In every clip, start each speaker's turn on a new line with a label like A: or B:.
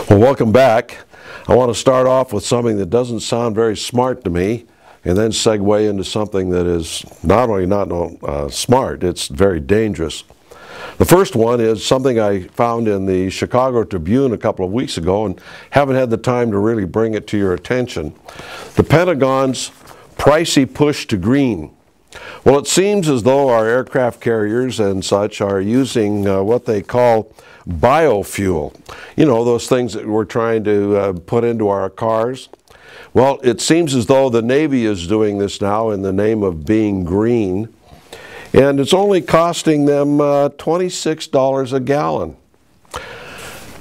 A: Well, welcome back. I want to start off with something that doesn't sound very smart to me, and then segue into something that is not only not smart, it's very dangerous. The first one is something I found in the Chicago Tribune a couple of weeks ago and haven't had the time to really bring it to your attention. The Pentagon's pricey push to green. Well, it seems as though our aircraft carriers and such are using what they call biofuel. You know, those things that we're trying to put into our cars. Well, it seems as though the Navy is doing this now in the name of being green. And it's only costing them $26 a gallon.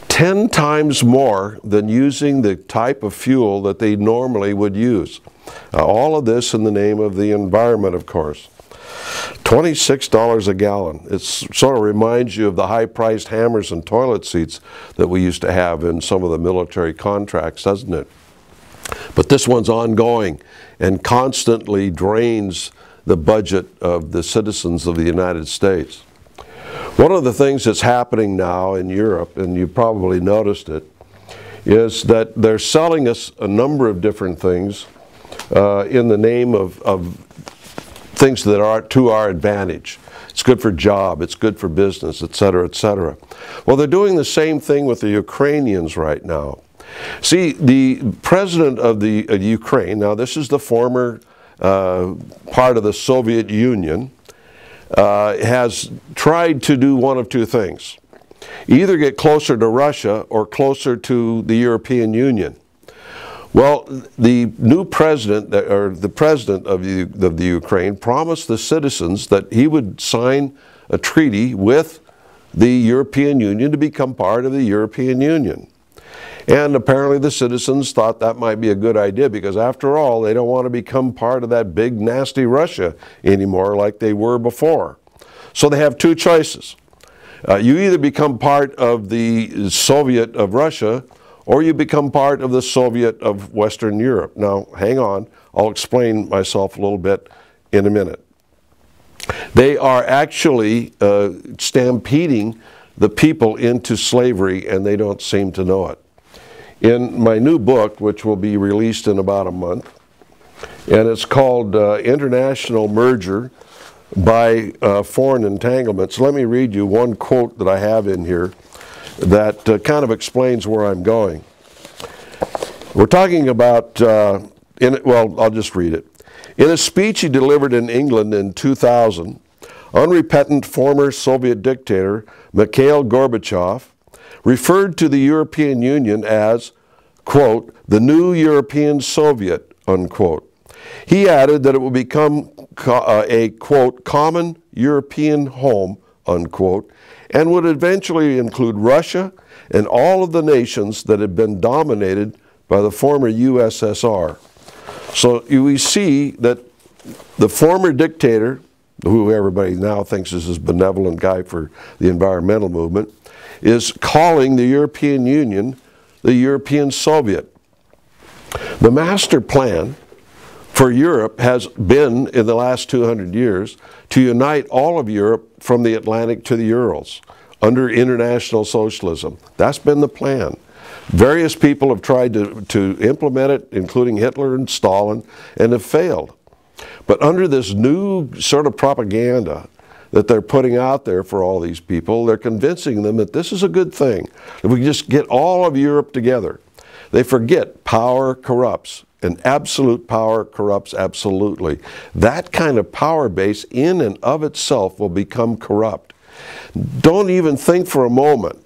A: 10 times more than using the type of fuel that they normally would use. All of this in the name of the environment, of course. $26 a gallon. It sort of reminds you of the high-priced hammers and toilet seats that we used to have in some of the military contracts, doesn't it? But this one's ongoing and constantly drains the budget of the citizens of the United States. One of the things that's happening now in Europe, and you probably noticed it, is that they're selling us a number of different things in the name of things that are to our advantage. It's good for job, it's good for business, etc., etc. Well, they're doing the same thing with the Ukrainians right now. See, the president of the Ukraine, now this is the former part of the Soviet Union, has tried to do one of two things. Either get closer to Russia or closer to the European Union. Well, the new president, or the president of the Ukraine, promised the citizens that he would sign a treaty with the European Union to become part of the European Union. And apparently the citizens thought that might be a good idea because after all, they don't want to become part of that big nasty Russia anymore like they were before. So they have two choices. You either become part of the Soviet of Russia or you become part of the Soviet of Western Europe. Now, hang on, I'll explain myself a little bit in a minute. They are actually stampeding the people into slavery and they don't seem to know it. In my new book, which will be released in about a month, and it's called International Merger by Foreign Entanglements. Let me read you one quote that I have in here that kind of explains where I'm going. We're talking about, well, I'll just read it. In a speech he delivered in England in 2000, unrepentant former Soviet dictator Mikhail Gorbachev referred to the European Union as, quote, the new European Soviet, unquote. He added that it will become a, quote, common European home, unquote, and would eventually include Russia and all of the nations that had been dominated by the former USSR. So we see that the former dictator, who everybody now thinks is this benevolent guy for the environmental movement, is calling the European Union the European Soviet. The master plan for Europe has been, in the last 200 years, to unite all of Europe from the Atlantic to the Urals under international socialism. That's been the plan. Various people have tried to implement it, including Hitler and Stalin, and have failed. But under this new sort of propaganda that they're putting out there for all these people, they're convincing them that this is a good thing. If we just get all of Europe together. They forget power corrupts, and absolute power corrupts absolutely. That kind of power base in and of itself will become corrupt. Don't even think for a moment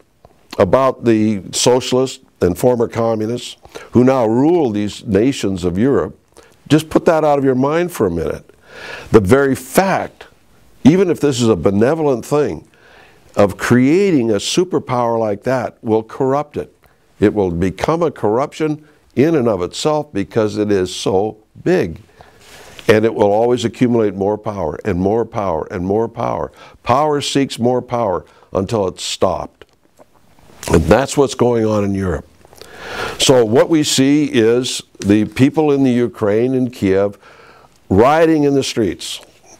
A: about the socialists and former communists who now rule these nations of Europe. Just put that out of your mind for a minute. The very fact, even if this is a benevolent thing, of creating a superpower like that will corrupt it. It will become a corruption in and of itself because it is so big. And it will always accumulate more power and more power and more power. Power seeks more power until it's stopped. And that's what's going on in Europe. So what we see is the people in the Ukraine and Kiev rioting in the streets,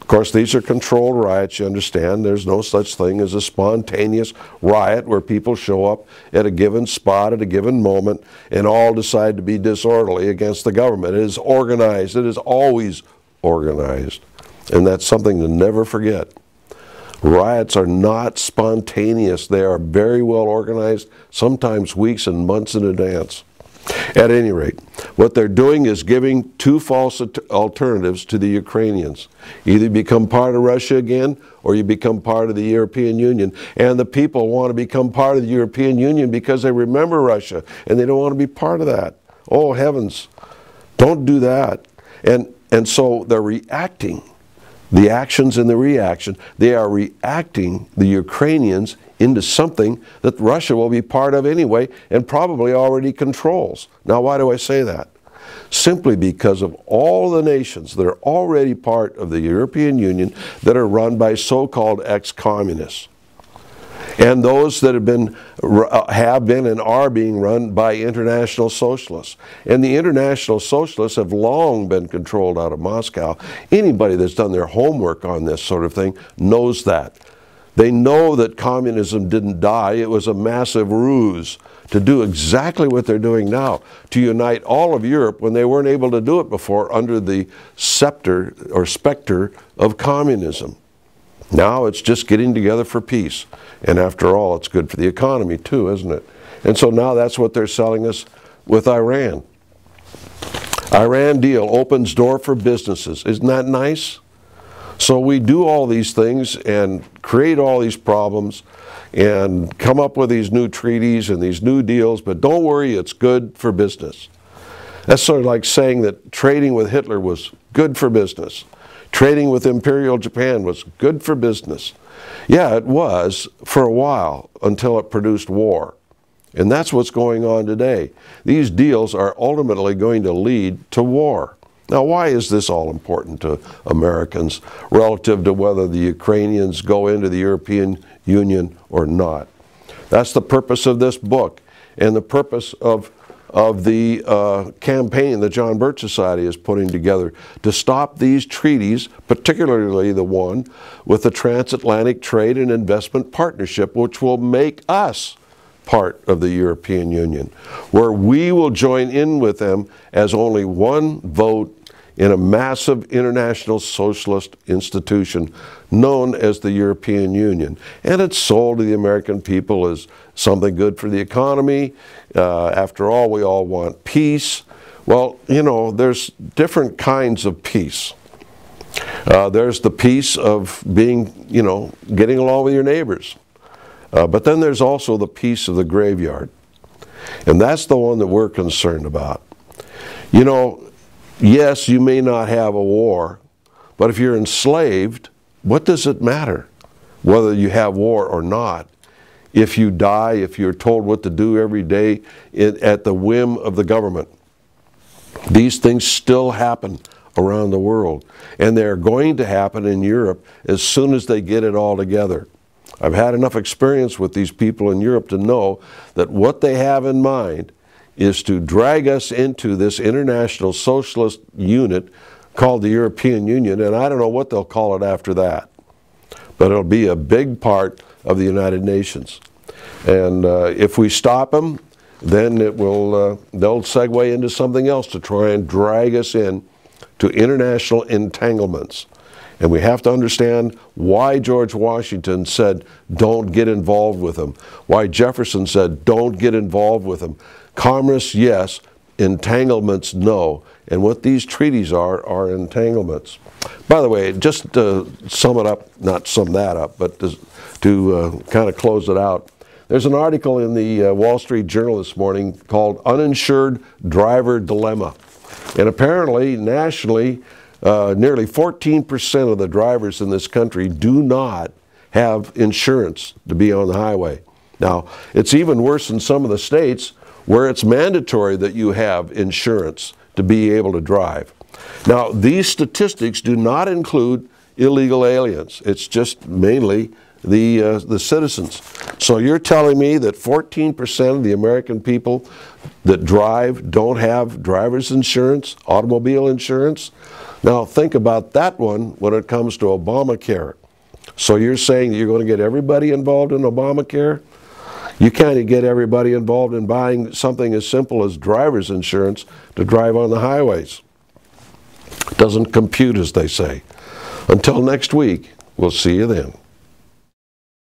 A: course, these are controlled riots, you understand. There's no such thing as a spontaneous riot where people show up at a given spot at a given moment and all decide to be disorderly against the government. It is organized. It is always organized. And that's something to never forget. Riots are not spontaneous. They are very well organized, sometimes weeks and months in advance. At any rate, what they're doing is giving two false alternatives to the Ukrainians. Either you become part of Russia again, or you become part of the European Union. And the people want to become part of the European Union because they remember Russia, and they don't want to be part of that. Oh, heavens, don't do that. And so they're reacting. The actions and the reaction, they are reacting the Ukrainians into something that Russia will be part of anyway and probably already controls. Now, why do I say that? Simply because of all the nations that are already part of the European Union that are run by so-called ex-communists. And those that have been and are being run by international socialists. And the international socialists have long been controlled out of Moscow. Anybody that's done their homework on this sort of thing knows that. They know that communism didn't die. It was a massive ruse to do exactly what they're doing now, to unite all of Europe when they weren't able to do it before under the scepter or specter of communism. Now it's just getting together for peace. And after all, it's good for the economy too, isn't it? And so now that's what they're selling us with Iran. Iran deal opens door for businesses. Isn't that nice? So we do all these things and create all these problems and come up with these new treaties and these new deals, but don't worry, it's good for business. That's sort of like saying that trading with Hitler was good for business. Trading with Imperial Japan was good for business. Yeah, it was for a while until it produced war. And that's what's going on today. These deals are ultimately going to lead to war. Now, why is this all important to Americans relative to whether the Ukrainians go into the European Union or not? That's the purpose of this book and the purpose of the campaign that John Birch Society is putting together to stop these treaties, particularly the one with the Transatlantic Trade and Investment Partnership, which will make us part of the European Union, where we will join in with them as only one vote in a massive international socialist institution known as the European Union. And it's sold to the American people as something good for the economy. After all, we all want peace. Well, you know, there's different kinds of peace. There's the peace of being, you know, getting along with your neighbors. But then there's also the peace of the graveyard. And that's the one that we're concerned about. You know, yes, you may not have a war, but if you're enslaved, what does it matter whether you have war or not? If you die, if you're told what to do every day at the whim of the government. These things still happen around the world, and they're going to happen in Europe as soon as they get it all together. I've had enough experience with these people in Europe to know that what they have in mind is to drag us into this international socialist unit called the European Union, and I don't know what they'll call it after that. But it'll be a big part of the United Nations. And if we stop them, then it will, they'll segue into something else to try and drag us in to international entanglements. And we have to understand why George Washington said, don't get involved with them. Why Jefferson said, don't get involved with them. Commerce, yes. Entanglements, no. And what these treaties are entanglements. By the way, just to sum it up, not sum that up, but to kind of close it out, there's an article in the Wall Street Journal this morning called Uninsured Driver Dilemma. And apparently, nationally, nearly 14% of the drivers in this country do not have insurance to be on the highway. Now, it's even worse in some of the states where it's mandatory that you have insurance to be able to drive. Now, these statistics do not include illegal aliens. It's just mainly the citizens. So you're telling me that 14% of the American people that drive don't have driver's insurance, automobile insurance? Now think about that one when it comes to Obamacare. So you're saying that you're going to get everybody involved in Obamacare? You can't get everybody involved in buying something as simple as driver's insurance to drive on the highways. It doesn't compute, as they say. Until next week, we'll see you then.